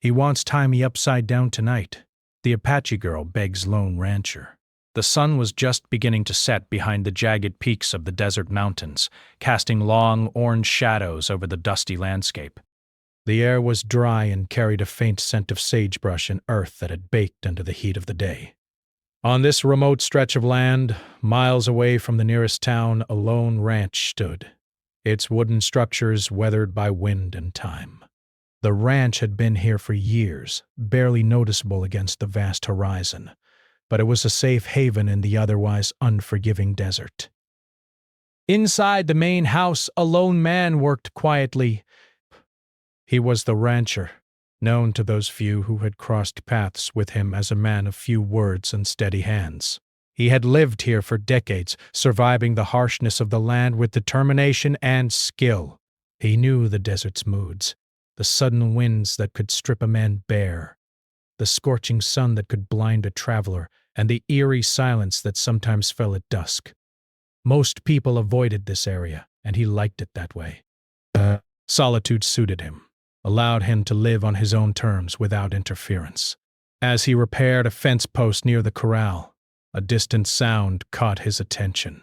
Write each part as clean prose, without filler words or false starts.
He wants tie me upside down tonight. The Apache girl begs lone rancher. The sun was just beginning to set behind the jagged peaks of the desert mountains, casting long orange shadows over the dusty landscape. The air was dry and carried a faint scent of sagebrush and earth that had baked under the heat of the day. On this remote stretch of land, miles away from the nearest town, a lone ranch stood, its wooden structures weathered by wind and time. The ranch had been here for years, barely noticeable against the vast horizon, but it was a safe haven in the otherwise unforgiving desert. Inside the main house, a lone man worked quietly. He was the rancher, known to those few who had crossed paths with him as a man of few words and steady hands. He had lived here for decades, surviving the harshness of the land with determination and skill. He knew the desert's moods, the sudden winds that could strip a man bare, the scorching sun that could blind a traveler, and the eerie silence that sometimes fell at dusk. Most people avoided this area, and he liked it that way. Solitude suited him, allowed him to live on his own terms without interference. As he repaired a fence post near the corral, a distant sound caught his attention.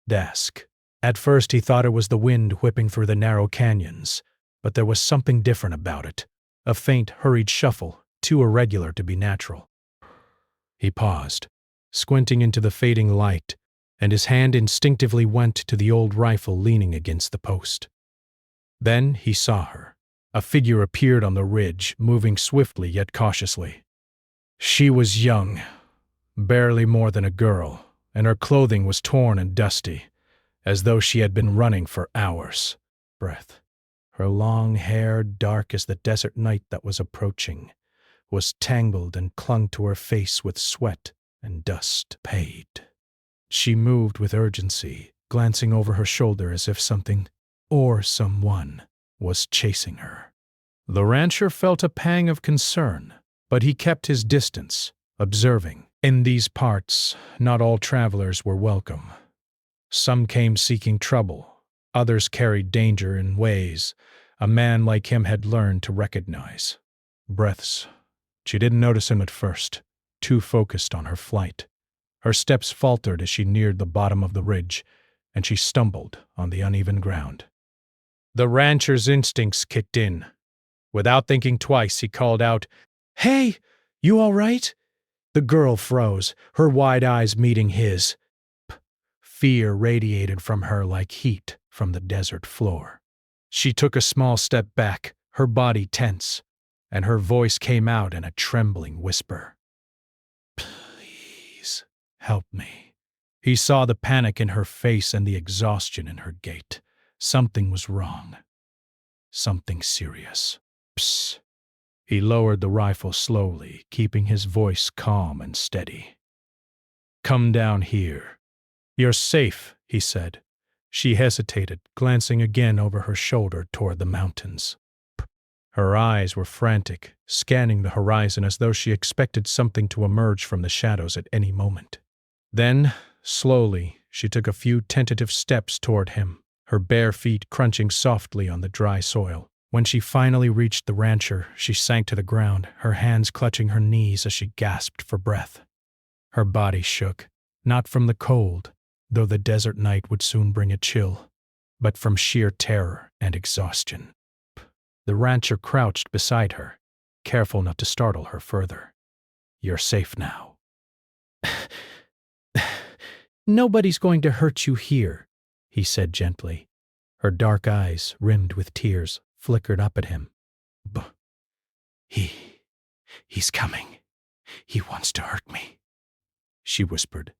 Dusk. At first he thought it was the wind whipping through the narrow canyons, but there was something different about it, a faint, hurried shuffle, too irregular to be natural. He paused, squinting into the fading light, and his hand instinctively went to the old rifle leaning against the post. Then he saw her. A figure appeared on the ridge, moving swiftly yet cautiously. She was young, barely more than a girl, and her clothing was torn and dusty, as though she had been running for hours. Her long hair, dark as the desert night that was approaching, was tangled and clung to her face with sweat and dust. She moved with urgency, glancing over her shoulder as if something, or someone, was chasing her. The rancher felt a pang of concern, but he kept his distance, observing. In these parts, not all travelers were welcome. Some came seeking trouble, others carried danger in ways a man like him had learned to recognize. Breaths. She didn't notice him at first, too focused on her flight. Her steps faltered as she neared the bottom of the ridge, and she stumbled on the uneven ground. The rancher's instincts kicked in. Without thinking twice, he called out, "Hey, you all right?" The girl froze, her wide eyes meeting his. Fear radiated from her like heat from the desert floor. She took a small step back, her body tense, and her voice came out in a trembling whisper. "Please, help me." He saw the panic in her face and the exhaustion in her gait. Something was wrong. Something serious. Psst. He lowered the rifle slowly, keeping his voice calm and steady. "Come down here. You're safe," he said. She hesitated, glancing again over her shoulder toward the mountains. Her eyes were frantic, scanning the horizon as though she expected something to emerge from the shadows at any moment. Then, slowly, she took a few tentative steps toward him, her bare feet crunching softly on the dry soil. When she finally reached the rancher, she sank to the ground, her hands clutching her knees as she gasped for breath. Her body shook, not from the cold, though the desert night would soon bring a chill, but from sheer terror and exhaustion. The rancher crouched beside her, careful not to startle her further. "You're safe now." "Nobody's going to hurt you here," he said gently. Her dark eyes, rimmed with tears, flickered up at him. He's coming. He wants to hurt me," she whispered.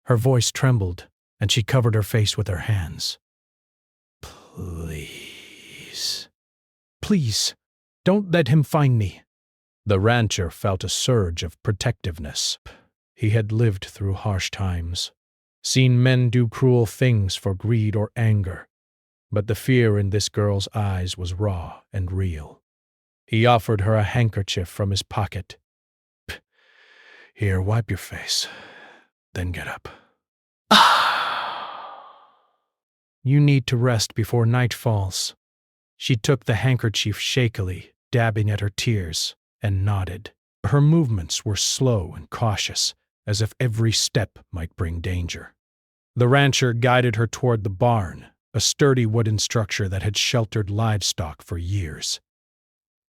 Her voice trembled, and she covered her face with her hands. "Please. Please, don't let him find me." The rancher felt a surge of protectiveness. He had lived through harsh times, seen men do cruel things for greed or anger, but the fear in this girl's eyes was raw and real. He offered her a handkerchief from his pocket. "Here, wipe your face, then get up." "You need to rest before night falls." She took the handkerchief shakily, dabbing at her tears. and nodded. Her movements were slow and cautious, as if every step might bring danger. The rancher guided her toward the barn, a sturdy wooden structure that had sheltered livestock for years.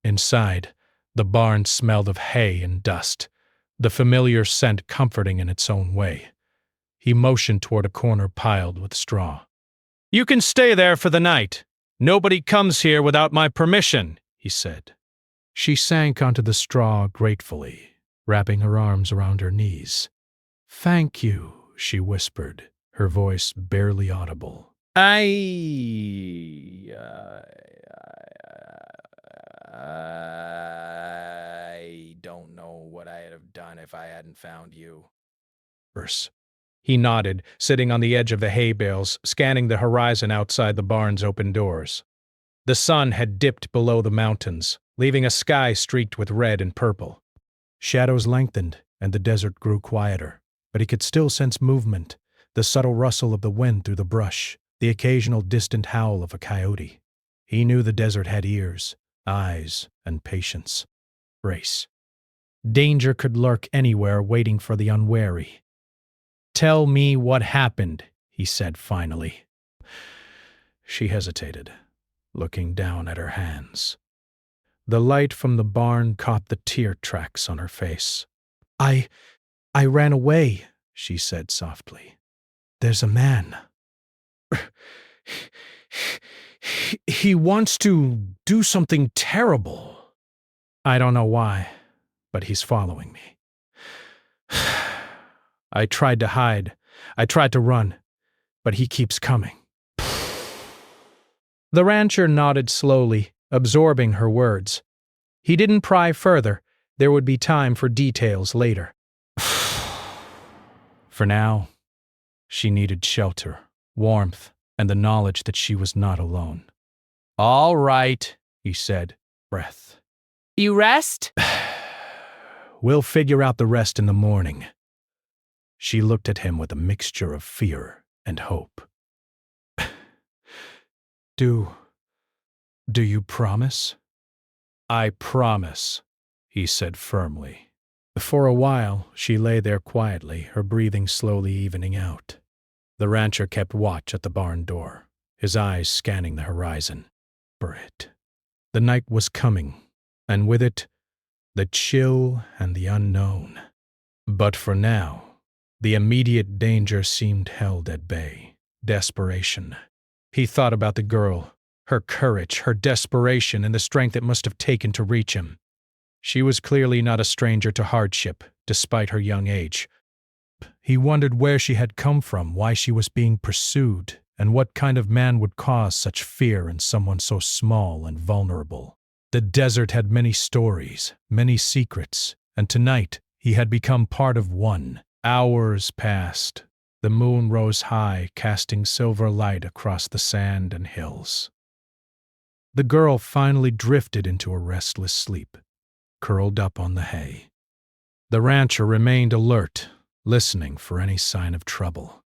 Inside, the barn smelled of hay and dust, the familiar scent comforting in its own way. He motioned toward a corner piled with straw. "You can stay there for the night. Nobody comes here without my permission," he said. She sank onto the straw gratefully, wrapping her arms around her knees. "Thank you," she whispered, her voice barely audible. I don't know what I'd have done if I hadn't found you." He nodded, sitting on the edge of the hay bales, scanning the horizon outside the barn's open doors. The sun had dipped below the mountains, leaving a sky streaked with red and purple. Shadows lengthened, and the desert grew quieter, but he could still sense movement, the subtle rustle of the wind through the brush, the occasional distant howl of a coyote. He knew the desert had ears, eyes, and patience. Race. Danger could lurk anywhere waiting for the unwary. "Tell me what happened," he said finally. She hesitated, looking down at her hands. The light from the barn caught the tear tracks on her face. I ran away," she said softly. "There's a man. He wants to do something terrible. I don't know why, but he's following me. I tried to hide. I tried to run, but he keeps coming." The rancher nodded slowly, absorbing her words. He didn't pry further. There would be time for details later. For now, she needed shelter, warmth, and the knowledge that she was not alone. "All right," he said, breath. "You rest?" "We'll figure out the rest in the morning." She looked at him with a mixture of fear and hope. Do you promise?" "I promise," he said firmly. For a while, she lay there quietly, her breathing slowly evening out. The rancher kept watch at the barn door, his eyes scanning the horizon. The night was coming, and with it, the chill and the unknown. But for now, the immediate danger seemed held at bay. Desperation. He thought about the girl, her courage, her desperation, and the strength it must have taken to reach him. She was clearly not a stranger to hardship, despite her young age. He wondered where she had come from, why she was being pursued, and what kind of man would cause such fear in someone so small and vulnerable. The desert had many stories, many secrets, and tonight he had become part of one. Hours passed. The moon rose high, casting silver light across the sand and hills. The girl finally drifted into a restless sleep, curled up on the hay. The rancher remained alert, listening for any sign of trouble.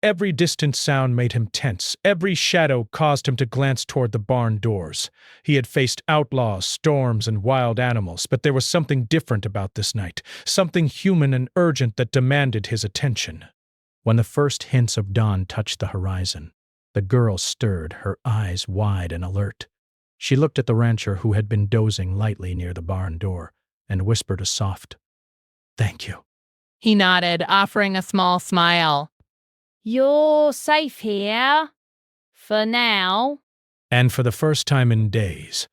Every distant sound made him tense. Every shadow caused him to glance toward the barn doors. He had faced outlaws, storms, and wild animals, but there was something different about this night, something human and urgent that demanded his attention. When the first hints of dawn touched the horizon, the girl stirred, her eyes wide and alert. She looked at the rancher, who had been dozing lightly near the barn door, and whispered a soft, "Thank you." He nodded, offering a small smile. "You're safe here. For now." And for the first time in days,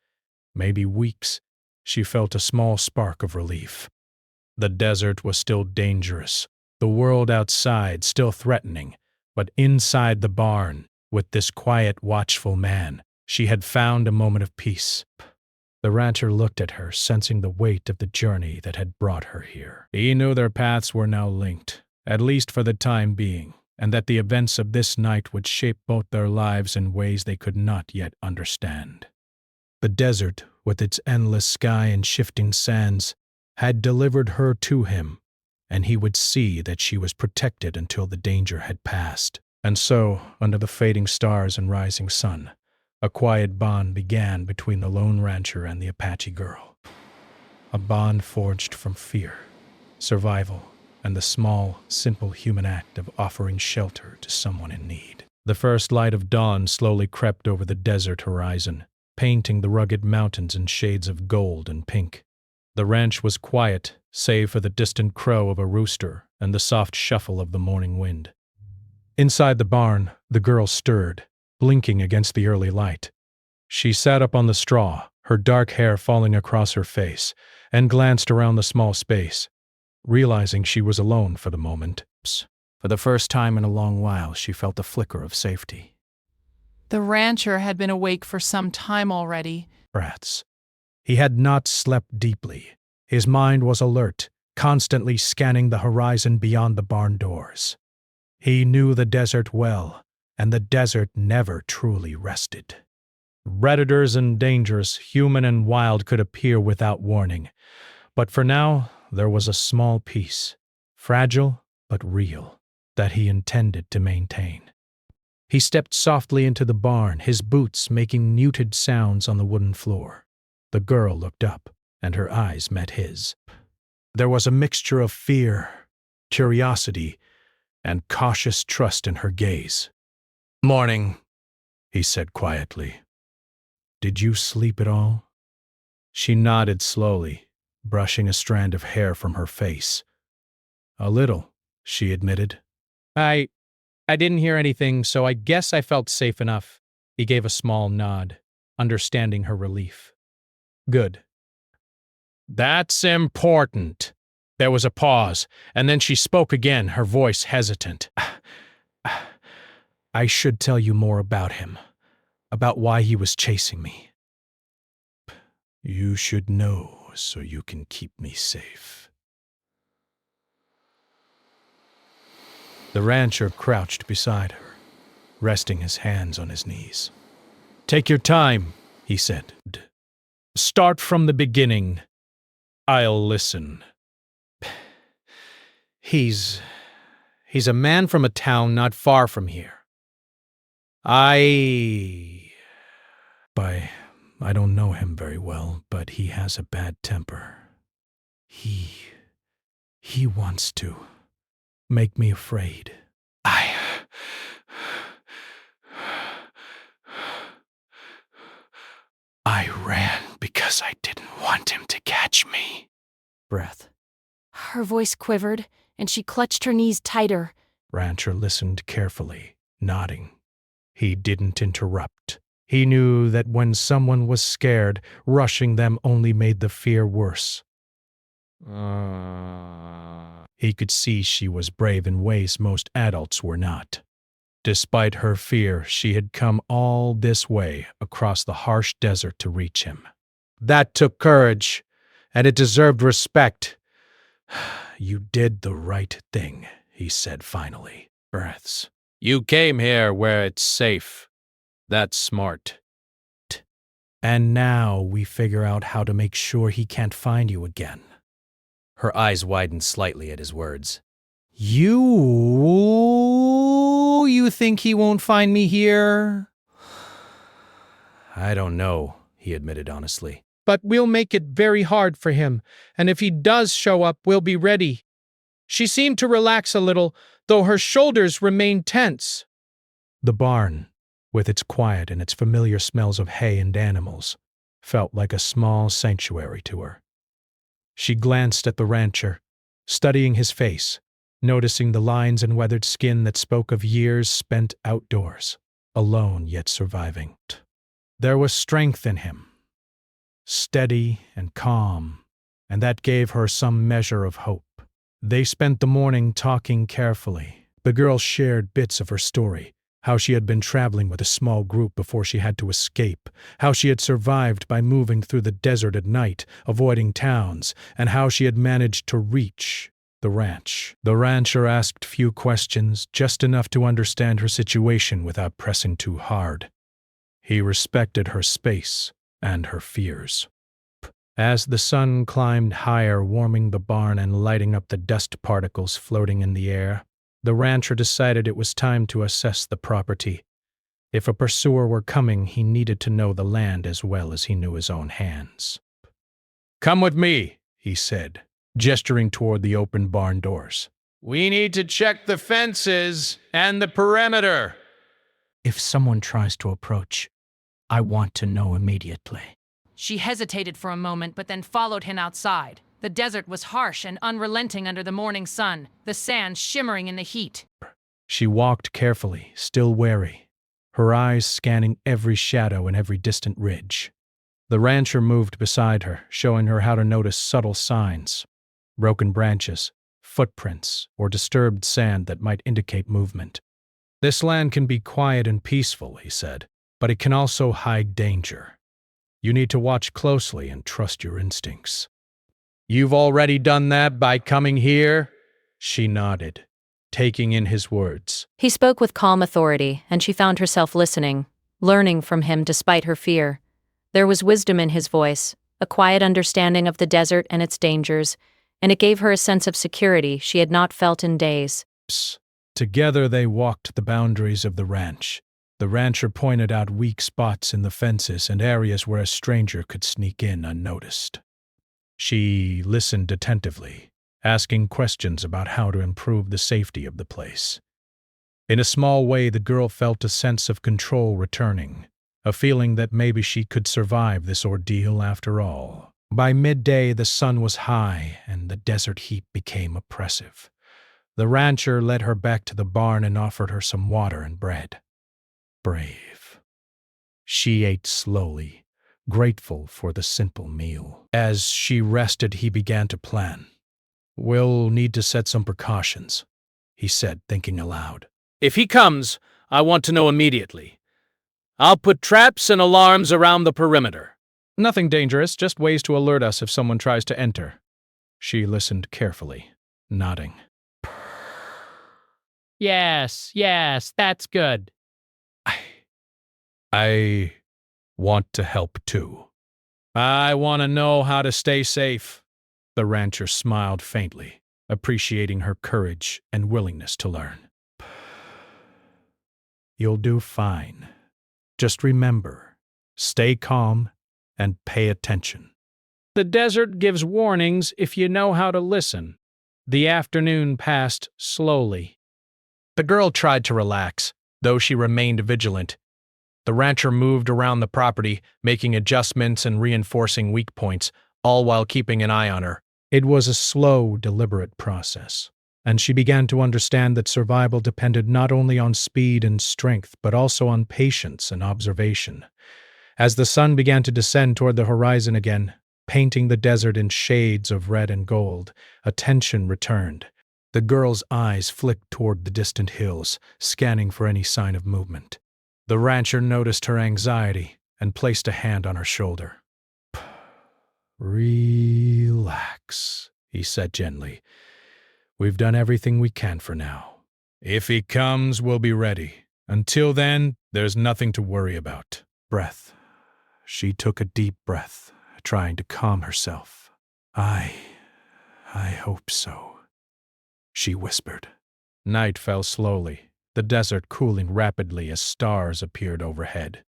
maybe weeks, she felt a small spark of relief. The desert was still dangerous, the world outside still threatening, but inside the barn, with this quiet, watchful man, she had found a moment of peace. The rancher looked at her, sensing the weight of the journey that had brought her here. He knew their paths were now linked, at least for the time being, and that the events of this night would shape both their lives in ways they could not yet understand. The desert, with its endless sky and shifting sands, had delivered her to him, and he would see that she was protected until the danger had passed. And so, under the fading stars and rising sun, a quiet bond began between the lone rancher and the Apache girl. a bond forged from fear, survival, and the small, simple human act of offering shelter to someone in need. The first light of dawn slowly crept over the desert horizon, painting the rugged mountains in shades of gold and pink. The ranch was quiet, save for the distant crow of a rooster and the soft shuffle of the morning wind. Inside the barn, the girl stirred, blinking against the early light. She sat up on the straw, her dark hair falling across her face, and glanced around the small space, realizing she was alone for the moment. For the first time in a long while, she felt a flicker of safety. The rancher had been awake for some time already. Rats. He had not slept deeply. His mind was alert, constantly scanning the horizon beyond the barn doors. He knew the desert well, and the desert never truly rested. Predators and dangers, human and wild, could appear without warning. But for now, there was a small peace, fragile but real, that he intended to maintain. He stepped softly into the barn, his boots making muted sounds on the wooden floor. The girl looked up, and her eyes met his. There was a mixture of fear, curiosity, and cautious trust in her gaze. "Morning," he said quietly. "Did you sleep at all?" She nodded slowly, brushing a strand of hair from her face. "A little," she admitted. I didn't hear anything, so I guess I felt safe enough." He gave a small nod, understanding her relief. "Good." "That's important." There was a pause, and then she spoke again, her voice hesitant. "I should tell you more about him, about why he was chasing me." "You should know so you can keep me safe." The rancher crouched beside her, resting his hands on his knees. "Take your time," he said. "Start from the beginning. I'll listen." He's a man from a town not far from here. I don't know him very well, but he has a bad temper. He wants to make me afraid. I ran because I didn't want him to catch me. Breath. Her voice quivered, and she clutched her knees tighter. Rancher listened carefully, nodding. He didn't interrupt. He knew that when someone was scared, rushing them only made the fear worse. He could see she was brave in ways most adults were not. Despite her fear, she had come all this way across the harsh desert to reach him. That took courage, and it deserved respect. "You did the right thing," he said finally. Breaths. "You came here where it's safe. That's smart. And now we figure out how to make sure he can't find you again." Her eyes widened slightly at his words. You think he won't find me here?" "I don't know," he admitted honestly. "But we'll make it very hard for him, and if he does show up, we'll be ready." She seemed to relax a little, though her shoulders remained tense. The barn, with its quiet and its familiar smells of hay and animals, felt like a small sanctuary to her. She glanced at the rancher, studying his face, noticing the lines and weathered skin that spoke of years spent outdoors, alone yet surviving. There was strength in him, steady and calm, and that gave her some measure of hope. They spent the morning talking carefully. The girl shared bits of her story, how she had been traveling with a small group before she had to escape, how she had survived by moving through the desert at night, avoiding towns, and how she had managed to reach the ranch. The rancher asked few questions, just enough to understand her situation without pressing too hard. He respected her space and her fears. As the sun climbed higher, warming the barn and lighting up the dust particles floating in the air, the rancher decided it was time to assess the property. If a pursuer were coming, he needed to know the land as well as he knew his own hands. "Come with me," he said, gesturing toward the open barn doors. "We need to check the fences and the perimeter." "If someone tries to approach, I want to know immediately." She hesitated for a moment, but then followed him outside. The desert was harsh and unrelenting under the morning sun, the sand shimmering in the heat. She walked carefully, still wary, her eyes scanning every shadow and every distant ridge. The rancher moved beside her, showing her how to notice subtle signs, broken branches, footprints, or disturbed sand that might indicate movement. "This land can be quiet and peaceful," he said, "but it can also hide danger. You need to watch closely and trust your instincts." "You've already done that by coming here?" She nodded, taking in his words. He spoke with calm authority, and she found herself listening, learning from him despite her fear. There was wisdom in his voice, a quiet understanding of the desert and its dangers, and it gave her a sense of security she had not felt in days. Together they walked the boundaries of the ranch. The rancher pointed out weak spots in the fences and areas where a stranger could sneak in unnoticed. She listened attentively, asking questions about how to improve the safety of the place. In a small way, the girl felt a sense of control returning, a feeling that maybe she could survive this ordeal after all. By midday, the sun was high and the desert heat became oppressive. The rancher led her back to the barn and offered her some water and bread. Brave. She ate slowly, grateful for the simple meal. As she rested, he began to plan. "We'll need to set some precautions," he said, thinking aloud. "If he comes, I want to know immediately. I'll put traps and alarms around the perimeter. Nothing dangerous, just ways to alert us if someone tries to enter." She listened carefully, nodding. Yes, that's good. I want to help too. I want to know how to stay safe." The rancher smiled faintly, appreciating her courage and willingness to learn. "You'll do fine. Just remember, stay calm and pay attention. The desert gives warnings if you know how to listen." The afternoon passed slowly. The girl tried to relax, though she remained vigilant. The rancher moved around the property, making adjustments and reinforcing weak points, all while keeping an eye on her. It was a slow, deliberate process, and she began to understand that survival depended not only on speed and strength, but also on patience and observation. As the sun began to descend toward the horizon again, painting the desert in shades of red and gold, attention returned. The girl's eyes flicked toward the distant hills, scanning for any sign of movement. The rancher noticed her anxiety and placed a hand on her shoulder. "Relax," he said gently. "We've done everything we can for now. If he comes, we'll be ready. Until then, there's nothing to worry about." Breath. She took a deep breath, trying to calm herself. I hope so," she whispered. Night fell slowly, the desert cooling rapidly as stars appeared overhead.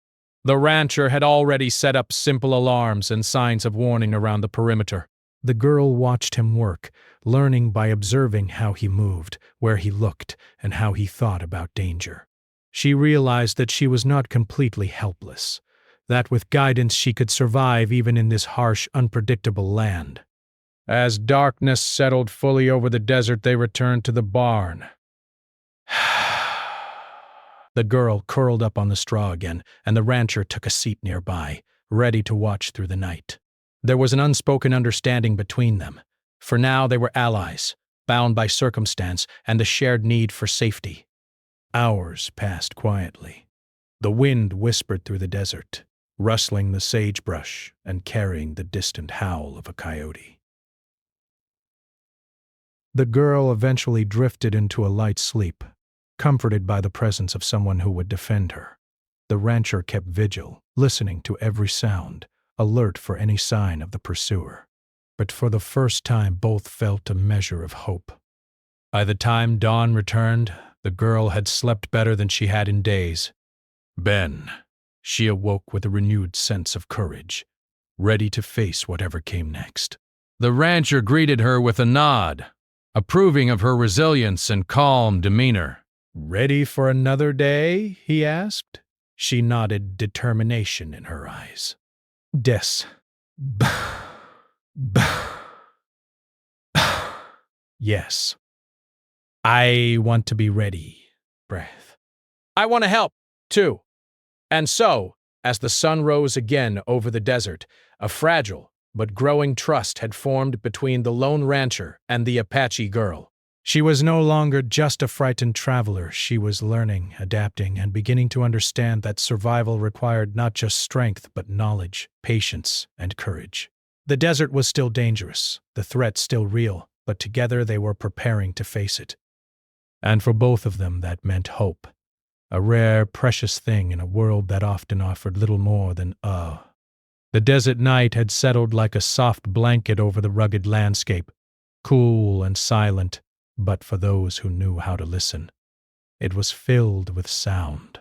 The rancher had already set up simple alarms and signs of warning around the perimeter. The girl watched him work, learning by observing how he moved, where he looked, and how he thought about danger. She realized that she was not completely helpless, that with guidance she could survive even in this harsh, unpredictable land. As darkness settled fully over the desert, they returned to the barn. The girl curled up on the straw again, and the rancher took a seat nearby, ready to watch through the night. There was an unspoken understanding between them. For now they were allies, bound by circumstance and the shared need for safety. Hours passed quietly. The wind whispered through the desert, rustling the sagebrush and carrying the distant howl of a coyote. The girl eventually drifted into a light sleep, comforted by the presence of someone who would defend her. The rancher kept vigil, listening to every sound, alert for any sign of the pursuer. But for the first time, both felt a measure of hope. By the time dawn returned, the girl had slept better than she had in days. "Ben," she awoke with a renewed sense of courage, ready to face whatever came next. The rancher greeted her with a nod, approving of her resilience and calm demeanor. "Ready for another day?" he asked. She nodded, determination in her eyes. "Des. Yes. I want to be ready." Breath. "I want to help, too." And so, as the sun rose again over the desert, a fragile but growing trust had formed between the lone rancher and the Apache girl. She was no longer just a frightened traveler. She was learning, adapting, and beginning to understand that survival required not just strength, but knowledge, patience, and courage. The desert was still dangerous, the threat still real, but together they were preparing to face it. And for both of them, that meant hope. A rare, precious thing in a world that often offered little more than awe. The desert night had settled like a soft blanket over the rugged landscape, cool and silent, but for those who knew how to listen, it was filled with sound.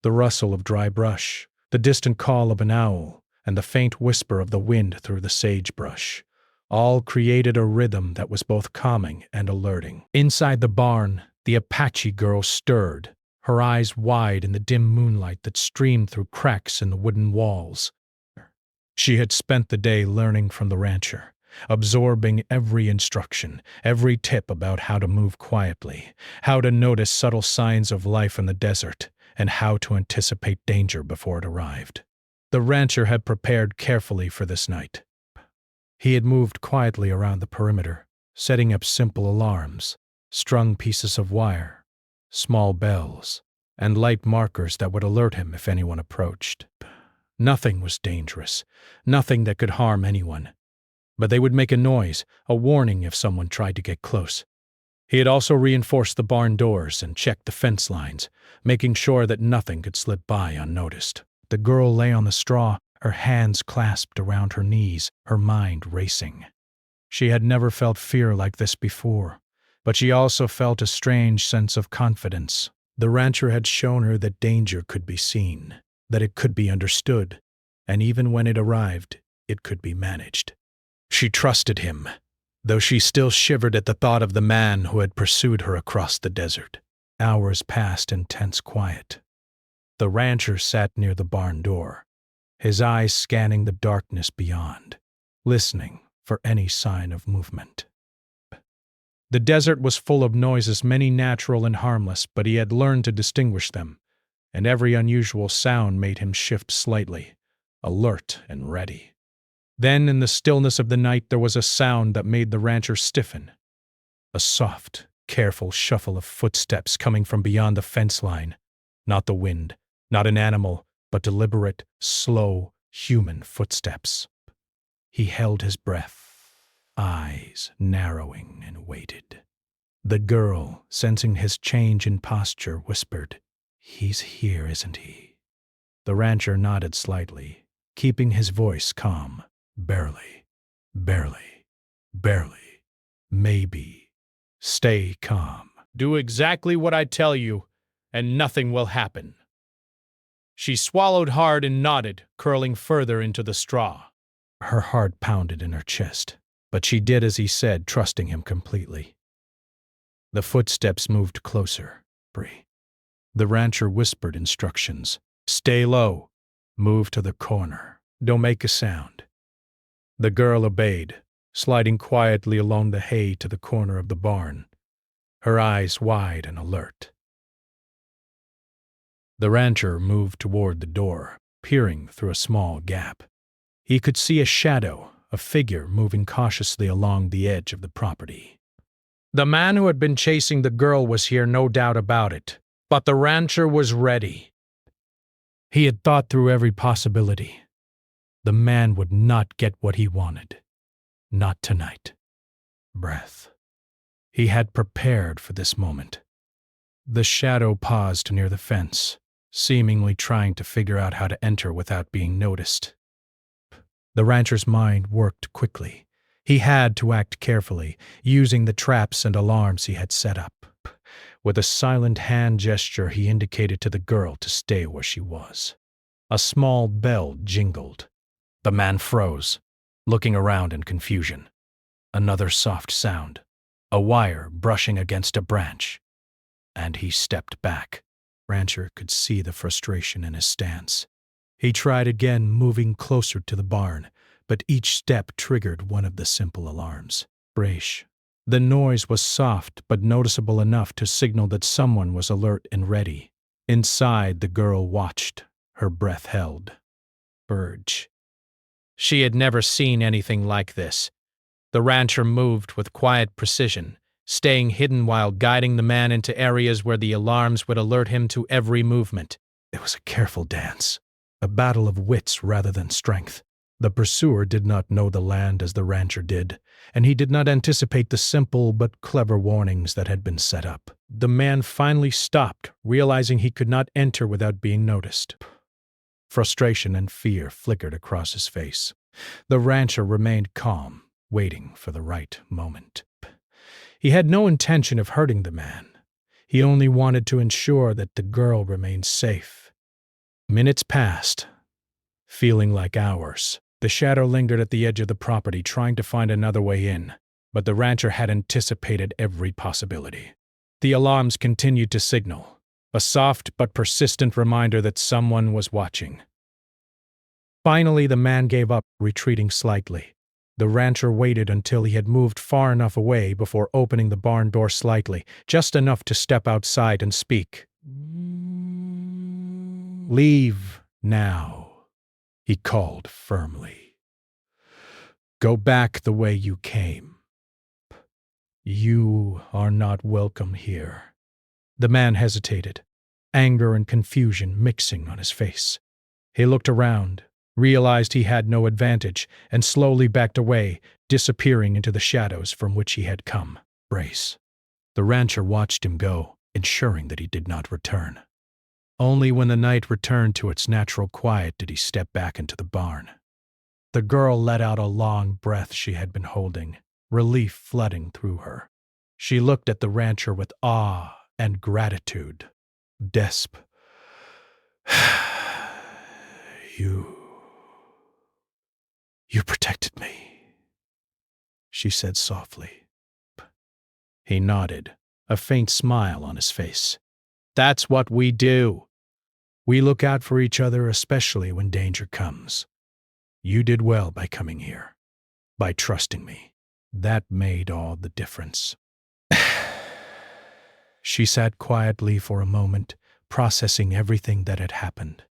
The rustle of dry brush, the distant call of an owl, and the faint whisper of the wind through the sagebrush, all created a rhythm that was both calming and alerting. Inside the barn, the Apache girl stirred, her eyes wide in the dim moonlight that streamed through cracks in the wooden walls. She had spent the day learning from the rancher, absorbing every instruction, every tip about how to move quietly, how to notice subtle signs of life in the desert, and how to anticipate danger before it arrived. The rancher had prepared carefully for this night. He had moved quietly around the perimeter, setting up simple alarms, strung pieces of wire, small bells, and light markers that would alert him if anyone approached. Nothing was dangerous, nothing that could harm anyone. But they would make a noise, a warning if someone tried to get close. He had also reinforced the barn doors and checked the fence lines, making sure that nothing could slip by unnoticed. The girl lay on the straw, her hands clasped around her knees, her mind racing. She had never felt fear like this before, but she also felt a strange sense of confidence. The rancher had shown her that danger could be seen, that it could be understood, and even when it arrived, it could be managed. She trusted him, though she still shivered at the thought of the man who had pursued her across the desert. Hours passed in tense quiet. The rancher sat near the barn door, his eyes scanning the darkness beyond, listening for any sign of movement. The desert was full of noises, many natural and harmless, but he had learned to distinguish them, and every unusual sound made him shift slightly, alert and ready. Then, in the stillness of the night, there was a sound that made the rancher stiffen. A soft, careful shuffle of footsteps coming from beyond the fence line. Not the wind, not an animal, but deliberate, slow, human footsteps. He held his breath, eyes narrowing, and waited. The girl, sensing his change in posture, whispered, "He's here, isn't he?" The rancher nodded slightly, keeping his voice calm. "Barely, barely, barely, maybe. Stay calm. Do exactly what I tell you, and nothing will happen." She swallowed hard and nodded, curling further into the straw. Her heart pounded in her chest, but she did as he said, trusting him completely. The footsteps moved closer. The rancher whispered instructions. "Stay low. Move to the corner. Don't make a sound." The girl obeyed, sliding quietly along the hay to the corner of the barn, her eyes wide and alert. The rancher moved toward the door, peering through a small gap. He could see a shadow, a figure moving cautiously along the edge of the property. The man who had been chasing the girl was here, no doubt about it, but the rancher was ready. He had thought through every possibility. The man would not get what he wanted. Not tonight. Breath. He had prepared for this moment. The shadow paused near the fence, seemingly trying to figure out how to enter without being noticed. The rancher's mind worked quickly. He had to act carefully, using the traps and alarms he had set up. With a silent hand gesture, he indicated to the girl to stay where she was. A small bell jingled. The man froze, looking around in confusion. Another soft sound, a wire brushing against a branch, and he stepped back. Rancher could see the frustration in his stance. He tried again, moving closer to the barn, but each step triggered one of the simple alarms. Brash. The noise was soft but noticeable enough to signal that someone was alert and ready. Inside, the girl watched, her breath held. Burge. She had never seen anything like this. The rancher moved with quiet precision, staying hidden while guiding the man into areas where the alarms would alert him to every movement. It was a careful dance, a battle of wits rather than strength. The pursuer did not know the land as the rancher did, and he did not anticipate the simple but clever warnings that had been set up. The man finally stopped, realizing he could not enter without being noticed. Frustration and fear flickered across his face. The rancher remained calm, waiting for the right moment. He had no intention of hurting the man. He only wanted to ensure that the girl remained safe. Minutes passed, feeling like hours. The shadow lingered at the edge of the property, trying to find another way in, but the rancher had anticipated every possibility. The alarms continued to signal, a soft but persistent reminder that someone was watching. Finally, the man gave up, retreating slightly. The rancher waited until he had moved far enough away before opening the barn door slightly, just enough to step outside and speak. "Leave now," he called firmly. "Go back the way you came. You are not welcome here." The man hesitated, anger and confusion mixing on his face. He looked around, realized he had no advantage, and slowly backed away, disappearing into the shadows from which he had come. Brace. The rancher watched him go, ensuring that he did not return. Only when the night returned to its natural quiet did he step back into the barn. The girl let out a long breath she had been holding, relief flooding through her. She looked at the rancher with awe and gratitude. Desp. You protected me," she said softly. He nodded, a faint smile on his face. "That's what we do. We look out for each other, especially when danger comes. You did well by coming here, by trusting me. That made all the difference." She sat quietly for a moment, processing everything that had happened.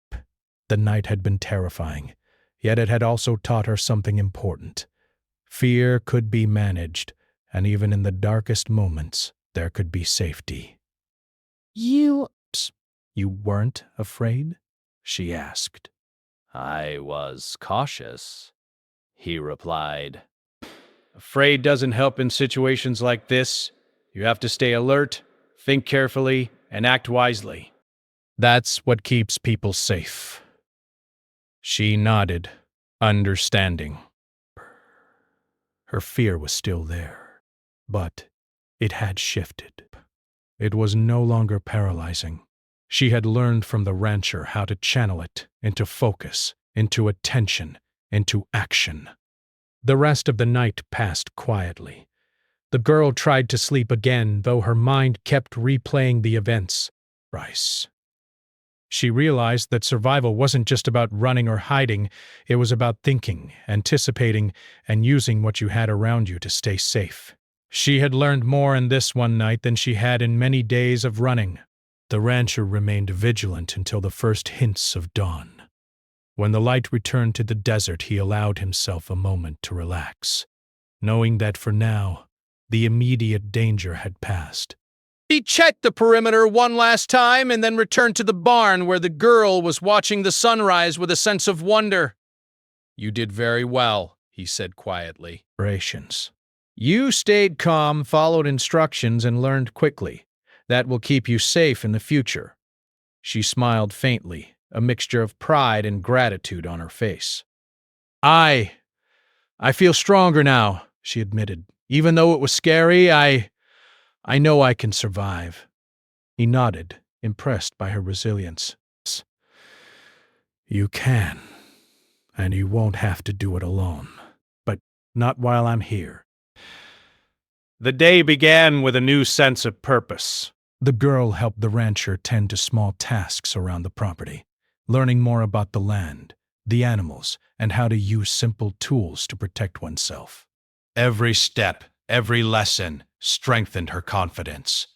The night had been terrifying, yet it had also taught her something important. Fear could be managed, and even in the darkest moments, there could be safety. "You weren't afraid?" she asked. I was cautious, he replied. Afraid doesn't help in situations like this. You have to stay alert, think carefully, and act wisely. That's what keeps people safe. She nodded, understanding. Her fear was still there, but it had shifted. It was no longer paralyzing. She had learned from the rancher how to channel it into focus, into attention, into action. The rest of the night passed quietly. The girl tried to sleep again, though her mind kept replaying the events. Rice. She realized that survival wasn't just about running or hiding, it was about thinking, anticipating, and using what you had around you to stay safe. She had learned more in this one night than she had in many days of running. The rancher remained vigilant until the first hints of dawn. When the light returned to the desert, he allowed himself a moment to relax, knowing that for now, the immediate danger had passed. He checked the perimeter one last time and then returned to the barn where the girl was watching the sunrise with a sense of wonder. "You did very well," he said quietly. "Rations. You stayed calm, followed instructions, and learned quickly. That will keep you safe in the future." She smiled faintly, a mixture of pride and gratitude on her face. I feel stronger now," she admitted. "Even though it was scary, I know I can survive." He nodded, impressed by her resilience. "You can, and you won't have to do it alone. But Not while I'm here. The day began with a new sense of purpose. The girl helped the rancher tend to small tasks around the property, learning more about the land, the animals, and how to use simple tools to protect oneself. Every step, every lesson strengthened her confidence.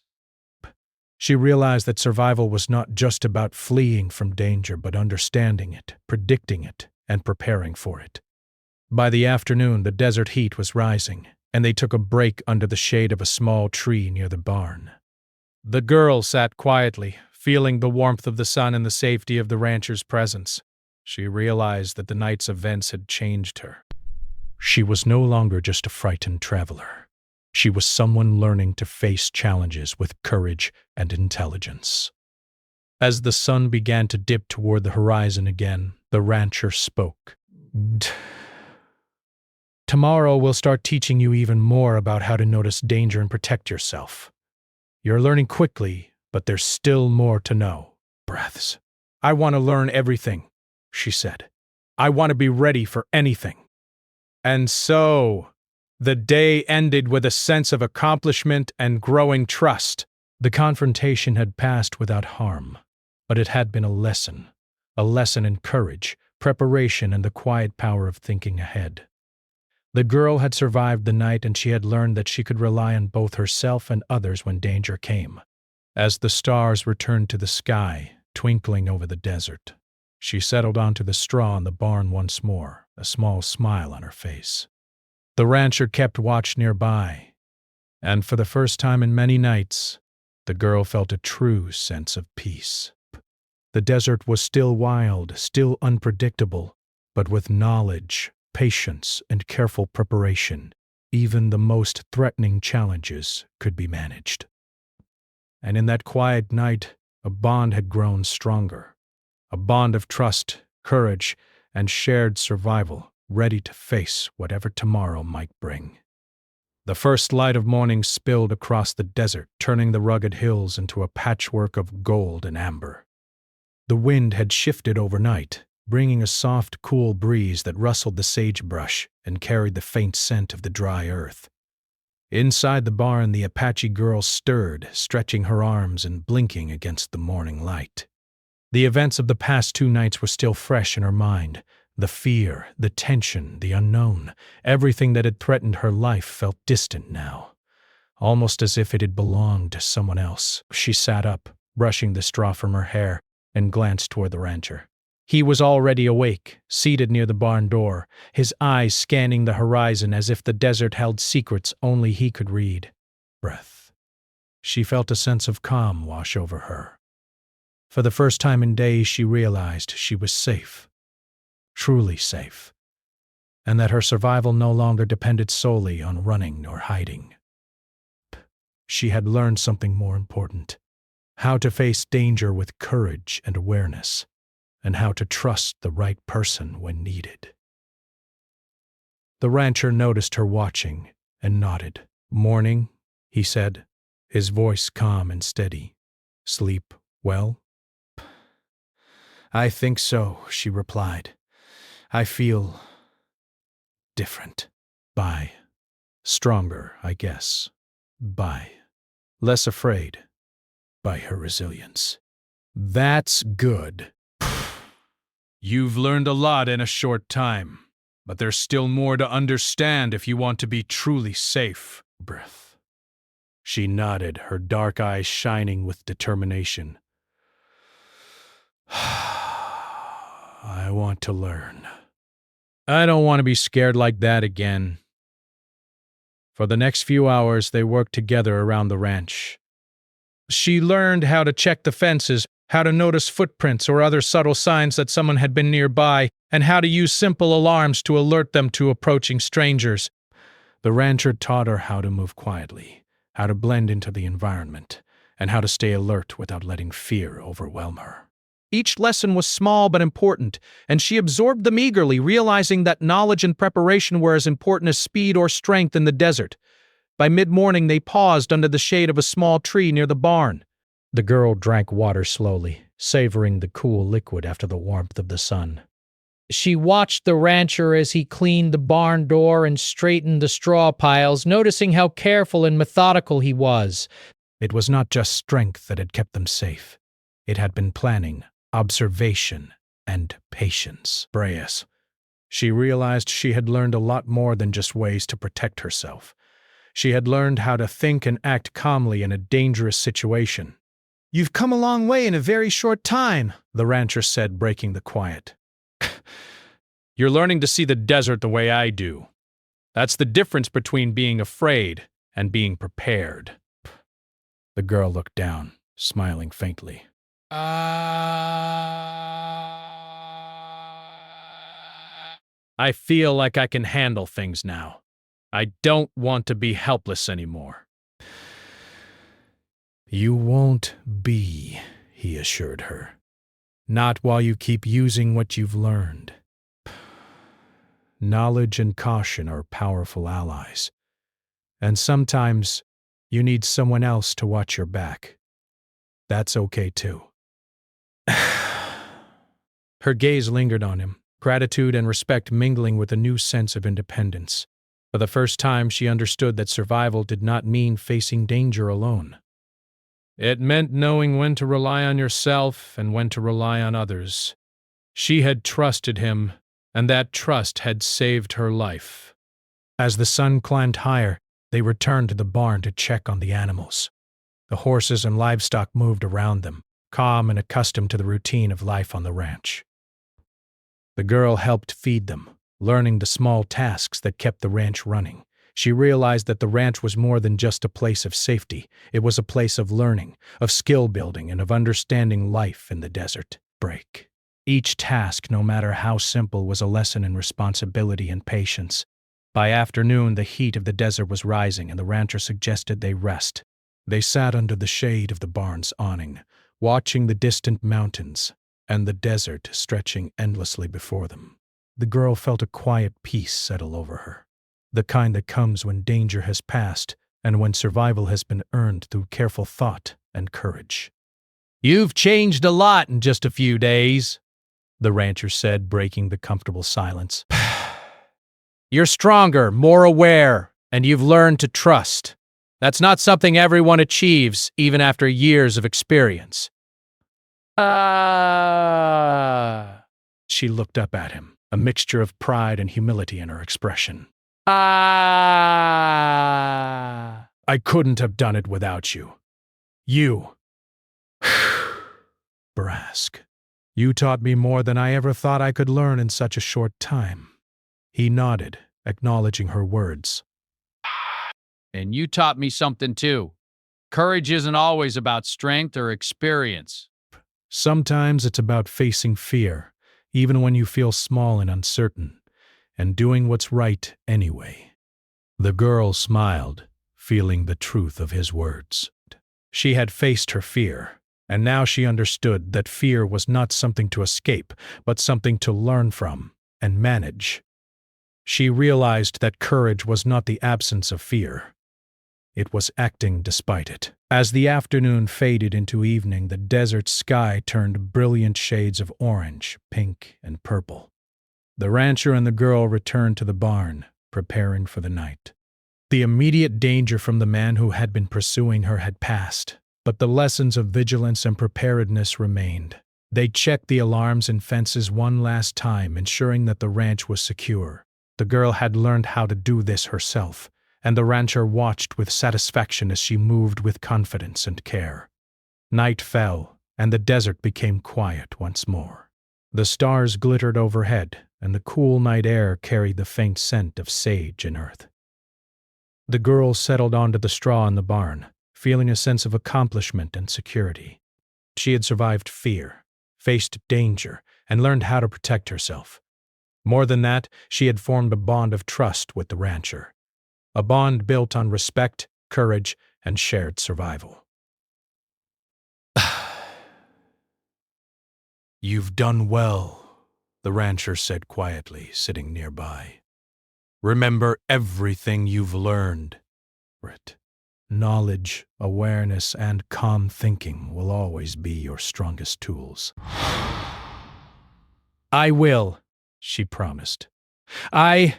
She realized that survival was not just about fleeing from danger, but understanding it, predicting it, and preparing for it. By the afternoon, the desert heat was rising, and they took a break under the shade of a small tree near the barn. The girl sat quietly, feeling the warmth of the sun and the safety of the rancher's presence. She realized that the night's events had changed her. She was no longer just a frightened traveler. She was someone learning to face challenges with courage and intelligence. As the sun began to dip toward the horizon again, the rancher spoke. Tomorrow we'll start teaching you even more about how to notice danger and protect yourself. You're learning quickly, but there's still more to know. Breaths. I want to learn everything, she said. I want to be ready for anything. And so, the day ended with a sense of accomplishment and growing trust. The confrontation had passed without harm, but it had been a lesson in courage, preparation, and the quiet power of thinking ahead. The girl had survived the night, and she had learned that she could rely on both herself and others when danger came. As the stars returned to the sky, twinkling over the desert, she settled onto the straw in the barn once more, a small smile on her face. The rancher kept watch nearby, and for the first time in many nights, the girl felt a true sense of peace. The desert was still wild, still unpredictable, but with knowledge, patience, and careful preparation, even the most threatening challenges could be managed. And in that quiet night, a bond had grown stronger, a bond of trust, courage, and shared survival, ready to face whatever tomorrow might bring. The first light of morning spilled across the desert, turning the rugged hills into a patchwork of gold and amber. The wind had shifted overnight, bringing a soft, cool breeze that rustled the sagebrush and carried the faint scent of the dry earth. Inside the barn, the Apache girl stirred, stretching her arms and blinking against the morning light. The events of the past 2 nights were still fresh in her mind. The fear, the tension, the unknown, everything that had threatened her life felt distant now, almost as if it had belonged to someone else. She sat up, brushing the straw from her hair, and glanced toward the rancher. He was already awake, seated near the barn door, his eyes scanning the horizon as if the desert held secrets only he could read. Breath. She felt a sense of calm wash over her. For the first time in days, she realized she was safe, truly safe, and that her survival no longer depended solely on running or hiding. She had learned something more important: how to face danger with courage and awareness, and how to trust the right person when needed. The rancher noticed her watching and nodded. "Morning," he said, his voice calm and steady. "Sleep well?" "I think so," she replied. "I feel different. By stronger, I guess. By less afraid. By her resilience." "That's good. You've learned a lot in a short time, but there's still more to understand if you want to be truly safe." Breath. She nodded, her dark eyes shining with determination. "I want to learn. I don't want to be scared like that again." For the next few hours, they worked together around the ranch. She learned how to check the fences, how to notice footprints or other subtle signs that someone had been nearby, and how to use simple alarms to alert them to approaching strangers. The rancher taught her how to move quietly, how to blend into the environment, and how to stay alert without letting fear overwhelm her. Each lesson was small but important, and she absorbed them eagerly, realizing that knowledge and preparation were as important as speed or strength in the desert. By mid-morning, they paused under the shade of a small tree near the barn. The girl drank water slowly, savoring the cool liquid after the warmth of the sun. She watched the rancher as he cleaned the barn door and straightened the straw piles, noticing how careful and methodical he was. It was not just strength that had kept them safe. It had been planning, observation, and patience. Breas. She realized she had learned a lot more than just ways to protect herself. She had learned how to think and act calmly in a dangerous situation. "You've come a long way in a very short time," the rancher said, breaking the quiet. "You're learning to see the desert the way I do. That's the difference between being afraid and being prepared." The girl looked down, smiling faintly. "I feel like I can handle things now. I don't want to be helpless anymore." "You won't be," he assured her. "Not while you keep using what you've learned. Knowledge and caution are powerful allies. And sometimes you need someone else to watch your back. That's okay too." Her gaze lingered on him, gratitude and respect mingling with a new sense of independence. For the first time, she understood that survival did not mean facing danger alone. It meant knowing when to rely on yourself and when to rely on others. She had trusted him, and that trust had saved her life. As the sun climbed higher, they returned to the barn to check on the animals. The horses and livestock moved around them, calm and accustomed to the routine of life on the ranch. The girl helped feed them, learning the small tasks that kept the ranch running. She realized that the ranch was more than just a place of safety. It was a place of learning, of skill building, and of understanding life in the desert. Break. Each task, no matter how simple, was a lesson in responsibility and patience. By afternoon, the heat of the desert was rising, and the rancher suggested they rest. They sat under the shade of the barn's awning, watching the distant mountains and the desert stretching endlessly before them. The girl felt a quiet peace settle over her, the kind that comes when danger has passed and when survival has been earned through careful thought and courage. "You've changed a lot in just a few days," the rancher said, breaking the comfortable silence. "You're stronger, more aware, and you've learned to trust. That's not something everyone achieves, even after years of experience." She looked up at him, a mixture of pride and humility in her expression. "I couldn't have done it without you. You." Brask. "You taught me more than I ever thought I could learn in such a short time." He nodded, acknowledging her words. "And you taught me something too. Courage isn't always about strength or experience. Sometimes it's about facing fear, even when you feel small and uncertain, and doing what's right anyway." The girl smiled, feeling the truth of his words. She had faced her fear, and now she understood that fear was not something to escape, but something to learn from and manage. She realized that courage was not the absence of fear. It was acting despite it. As the afternoon faded into evening, the desert sky turned brilliant shades of orange, pink, and purple. The rancher and the girl returned to the barn, preparing for the night. The immediate danger from the man who had been pursuing her had passed, but the lessons of vigilance and preparedness remained. They checked the alarms and fences one last time, ensuring that the ranch was secure. The girl had learned how to do this herself, and the rancher watched with satisfaction as she moved with confidence and care. Night fell, and the desert became quiet once more. The stars glittered overhead, and the cool night air carried the faint scent of sage and earth. The girl settled onto the straw in the barn, feeling a sense of accomplishment and security. She had survived fear, faced danger, and learned how to protect herself. More than that, she had formed a bond of trust with the rancher. A bond built on respect, courage, and shared survival. "You've done well," the rancher said quietly, sitting nearby. "Remember everything you've learned. Knowledge, awareness, and calm thinking will always be your strongest tools." "I will. she promised. I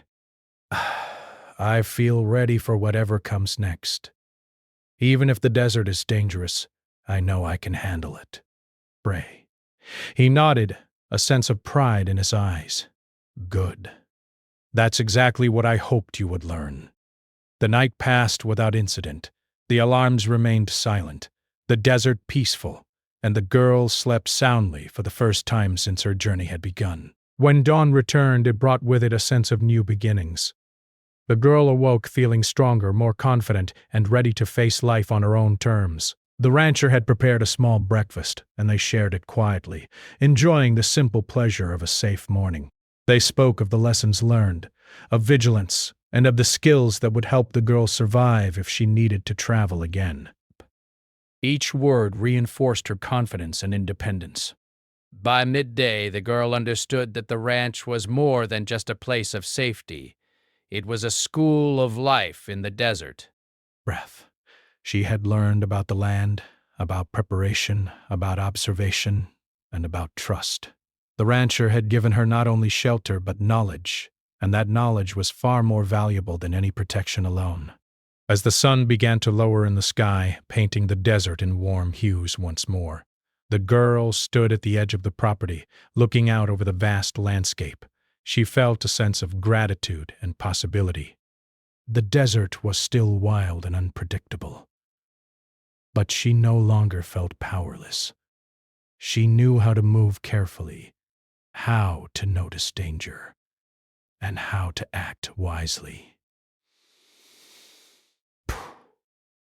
feel ready for whatever comes next. Even if the desert is dangerous, I know I can handle it. Pray. He nodded, a sense of pride in his eyes. Good. That's exactly what I hoped you would learn. The night passed without incident. The alarms remained silent, the desert peaceful, and the girl slept soundly for the first time since her journey had begun. When dawn returned, it brought with it a sense of new beginnings. The girl awoke feeling stronger, more confident, and ready to face life on her own terms. The rancher had prepared a small breakfast, and they shared it quietly, enjoying the simple pleasure of a safe morning. They spoke of the lessons learned, of vigilance, and of the skills that would help the girl survive if she needed to travel again. Each word reinforced her confidence and independence. By midday, the girl understood that the ranch was more than just a place of safety. It was a school of life in the desert. Breath. She had learned about the land, about preparation, about observation, and about trust. The rancher had given her not only shelter but knowledge, and that knowledge was far more valuable than any protection alone. As the sun began to lower in the sky, painting the desert in warm hues once more, the girl stood at the edge of the property, looking out over the vast landscape. She felt a sense of gratitude and possibility. The desert was still wild and unpredictable. But she no longer felt powerless. She knew how to move carefully, how to notice danger, and how to act wisely.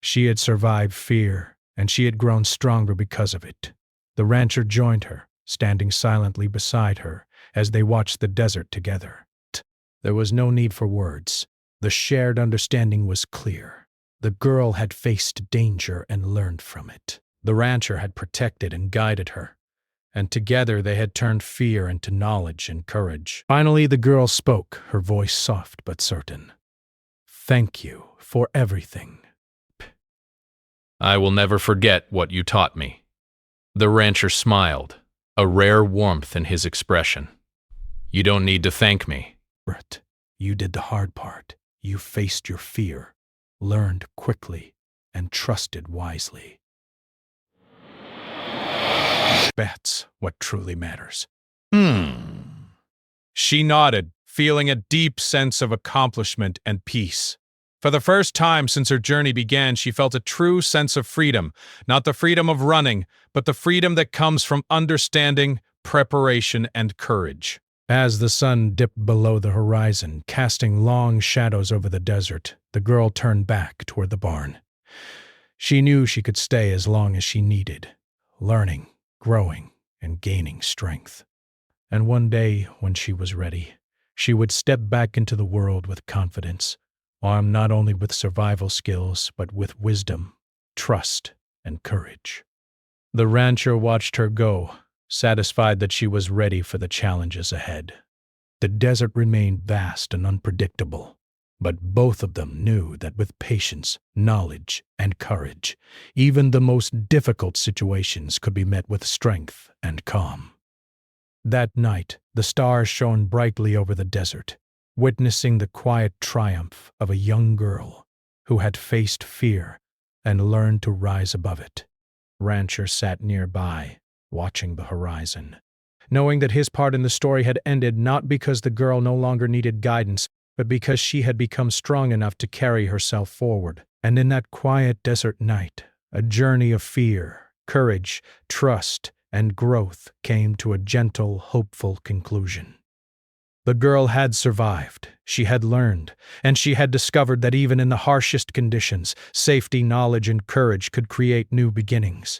She had survived fear, and she had grown stronger because of it. The rancher joined her, standing silently beside her, as they watched the desert together. There was no need for words. The shared understanding was clear. The girl had faced danger and learned from it. The rancher had protected and guided her, and together they had turned fear into knowledge and courage. Finally, the girl spoke, her voice soft but certain. "Thank you for everything." I will never forget what you taught me. The rancher smiled, a rare warmth in his expression. You don't need to thank me. Bert, you did the hard part. You faced your fear, learned quickly, and trusted wisely. That's what truly matters. She nodded, feeling a deep sense of accomplishment and peace. For the first time since her journey began, she felt a true sense of freedom, not the freedom of running, but the freedom that comes from understanding, preparation, and courage. As the sun dipped below the horizon, casting long shadows over the desert, the girl turned back toward the barn. She knew she could stay as long as she needed, learning, growing, and gaining strength. And one day, when she was ready, she would step back into the world with confidence, armed not only with survival skills, but with wisdom, trust, and courage. The rancher watched her go, satisfied that she was ready for the challenges ahead. The desert remained vast and unpredictable, but both of them knew that with patience, knowledge, and courage, even the most difficult situations could be met with strength and calm. That night, the stars shone brightly over the desert, witnessing the quiet triumph of a young girl who had faced fear and learned to rise above it. Rancher sat nearby, watching the horizon, knowing that his part in the story had ended not because the girl no longer needed guidance, but because she had become strong enough to carry herself forward. And in that quiet desert night, a journey of fear, courage, trust, and growth came to a gentle, hopeful conclusion. The girl had survived, she had learned, and she had discovered that even in the harshest conditions, safety, knowledge, and courage could create new beginnings.